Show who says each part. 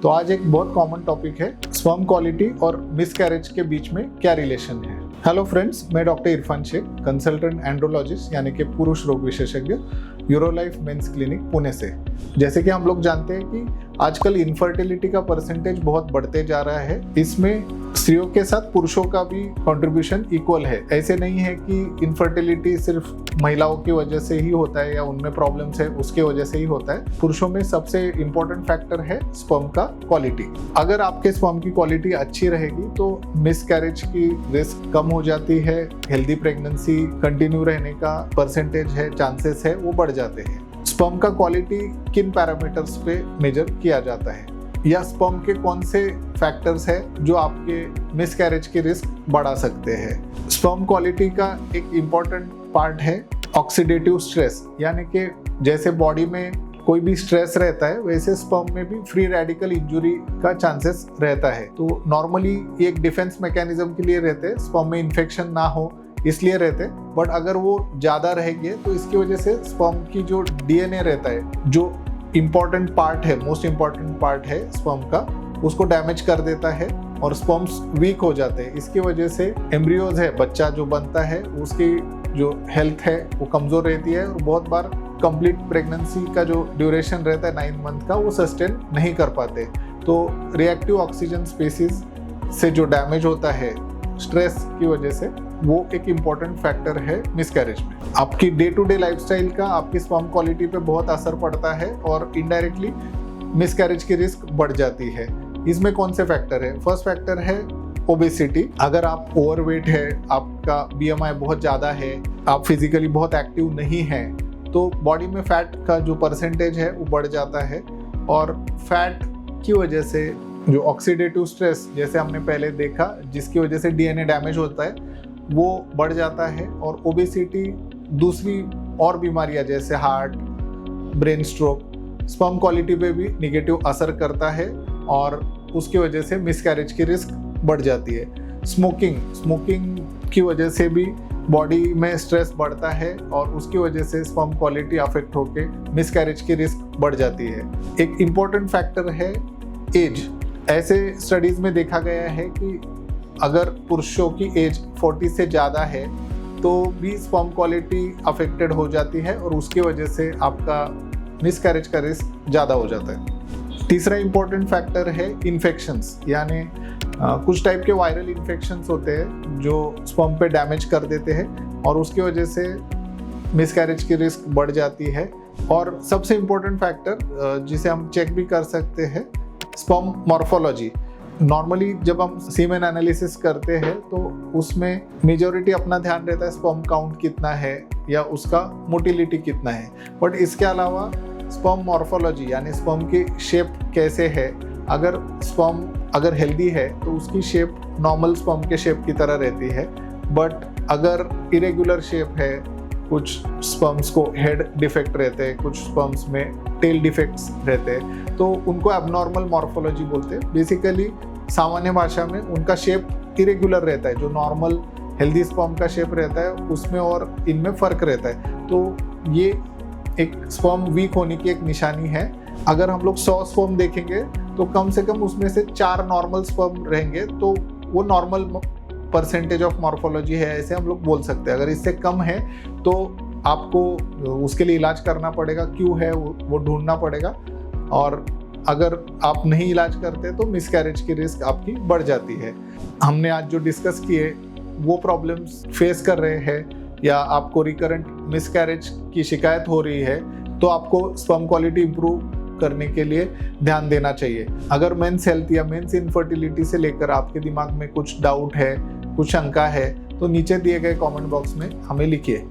Speaker 1: तो आज एक बहुत कॉमन टॉपिक है, स्पर्म क्वालिटी और मिसकैरेज के बीच में क्या रिलेशन है। हेलो फ्रेंड्स, मैं doctor Irfan Shaikh, consultant andrologist यानी कि पुरुष रोग विशेषज्ञ, यूरोलाइफ मेंस क्लिनिक पुणे से। जैसे कि हम लोग जानते हैं कि आजकल इनफर्टिलिटी का परसेंटेज बहुत बढ़ते जा रहा है। इसमें स्त्रियों के साथ पुरुषों का भी कंट्रीब्यूशन इक्वल है। ऐसे नहीं है कि इनफर्टिलिटी सिर्फ महिलाओं की वजह से ही होता है या उनमें प्रॉब्लम्स है उसके वजह से ही होता है। पुरुषों में सबसे इंपॉर्टेंट फैक्टर है स्पर्म का क्वालिटी। अगर आपके स्पर्म की क्वालिटी अच्छी रहेगी तो मिसकैरेज की रिस्क कम हो जाती है, हेल्दी प्रेगनेंसी कंटिन्यू रहने का परसेंटेज है, चांसेस है, वो बढ़ जाते हैं। स्पर्म का क्वालिटी किन पैरामीटर्स पे मेजर किया जाता है या स्पर्म के कौन से फैक्टर्स है जो आपके मिसकैरेज की रिस्क बढ़ा सकते हैं। स्पर्म क्वालिटी का एक इम्पॉर्टेंट पार्ट है ऑक्सीडेटिव स्ट्रेस, यानी कि जैसे बॉडी में कोई भी स्ट्रेस रहता है वैसे स्पर्म में भी फ्री रेडिकल इंजुरी का चांसेस रहता है। तो नॉर्मली ये एक डिफेंस मैकेनिज्म के लिए रहते हैं, स्पर्म में इन्फेक्शन ना हो इसलिए रहते हैं। बट अगर वो ज़्यादा रहेंगे तो इसकी वजह से स्पर्म की जो डीएनए रहता है, जो इम्पॉर्टेंट पार्ट है, मोस्ट इम्पॉर्टेंट पार्ट है स्पर्म का, उसको डैमेज कर देता है और स्पर्म्स वीक हो जाते हैं। इसकी वजह से एम्ब्रियोज है, बच्चा जो बनता है उसकी जो हेल्थ है वो कमज़ोर रहती है और बहुत बार कंप्लीट प्रेगनेंसी का जो ड्यूरेशन रहता है 9 मंथ का वो सस्टेन नहीं कर पाते। तो रिएक्टिव ऑक्सीजन स्पीसीज से जो डैमेज होता है स्ट्रेस की वजह से, वो एक इम्पॉर्टेंट फैक्टर है मिसकैरेज में। आपकी डे टू डे लाइफस्टाइल का आपकी स्पर्म क्वालिटी पे बहुत असर पड़ता है और इनडायरेक्टली मिसकैरेज की रिस्क बढ़ जाती है। इसमें कौन से फैक्टर है? फर्स्ट फैक्टर है ओबेसिटी। अगर आप ओवरवेट है, आपका बीएमआई बहुत ज़्यादा है, आप फिजिकली बहुत एक्टिव नहीं हैं, तो बॉडी में फैट का जो परसेंटेज है वो बढ़ जाता है और फैट की वजह से जो ऑक्सीडेटिव स्ट्रेस जैसे हमने पहले देखा जिसकी वजह से डीएनए डैमेज होता है वो बढ़ जाता है। और ओबेसिटी दूसरी और बीमारियां जैसे heart, brain stroke, sperm quality पे भी निगेटिव असर करता है और उसकी वजह से मिसकैरेज की रिस्क बढ़ जाती है। स्मोकिंग की वजह से भी बॉडी में स्ट्रेस बढ़ता है और उसकी वजह से स्पर्म क्वालिटी अफेक्ट होके मिसकैरेज की रिस्क बढ़ जाती है। एक इम्पॉर्टेंट फैक्टर है एज। ऐसे स्टडीज में देखा गया है कि अगर पुरुषों की एज 40 से ज़्यादा है तो भी स्पर्म क्वालिटी अफेक्टेड हो जाती है और उसकी वजह से आपका मिसकैरेज का रिस्क ज़्यादा हो जाता है। तीसरा इम्पोर्टेंट फैक्टर है इन्फेक्शंस, यानी कुछ टाइप के वायरल इन्फेक्शंस होते हैं जो स्पर्म पे डैमेज कर देते हैं और उसकी वजह से मिसकैरेज की रिस्क बढ़ जाती है। और सबसे इम्पोर्टेंट फैक्टर जिसे हम चेक भी कर सकते हैं, स्पर्म मॉर्फोलॉजी। नॉर्मली जब हम सीमेन एनालिसिस करते हैं तो उसमें मेजॉरिटी अपना ध्यान रहता है स्पर्म काउंट कितना है या उसका मोटिलिटी कितना है। बट इसके अलावा स्पर्म मॉर्फोलॉजी यानी स्पर्म की शेप कैसे है, अगर स्पर्म अगर हेल्दी है तो उसकी शेप नॉर्मल स्पर्म के शेप की तरह रहती है। बट अगर इरेगुलर शेप है, कुछ स्पर्म्स को हेड डिफेक्ट रहते हैं, कुछ स्पर्म्स में टेल डिफेक्ट्स रहते हैं, तो उनको एबनॉर्मल मॉर्फोलॉजी बोलते हैं। बेसिकली सामान्य भाषा में उनका शेप इरेगुलर रहता है, जो नॉर्मल हेल्दी स्पर्म का शेप रहता है उसमें और इनमें फ़र्क रहता है। तो ये एक स्पर्म वीक होने की एक निशानी है। अगर हम लोग 100 स्पर्म देखेंगे तो कम से कम उसमें से 4 नॉर्मल स्पर्म रहेंगे, तो वो नॉर्मल परसेंटेज ऑफ मॉर्फोलॉजी है, ऐसे हम लोग बोल सकते हैं। अगर इससे कम है तो आपको उसके लिए इलाज करना पड़ेगा, क्यों है वो ढूंढना पड़ेगा। और अगर आप नहीं इलाज करते तो मिसकैरेज की रिस्क आपकी बढ़ जाती है। हमने आज जो डिस्कस किए वो प्रॉब्लम्स फेस कर रहे हैं या आपको रिकरेंट मिसकैरेज की शिकायत हो रही है तो आपको स्पर्म क्वालिटी इंप्रूव करने के लिए ध्यान देना चाहिए। अगर मेंस हेल्थ या मेंस इनफर्टिलिटी से लेकर आपके दिमाग में कुछ डाउट है, कुछ शंका है, तो नीचे दिए गए कमेंट बॉक्स में हमें लिखिए।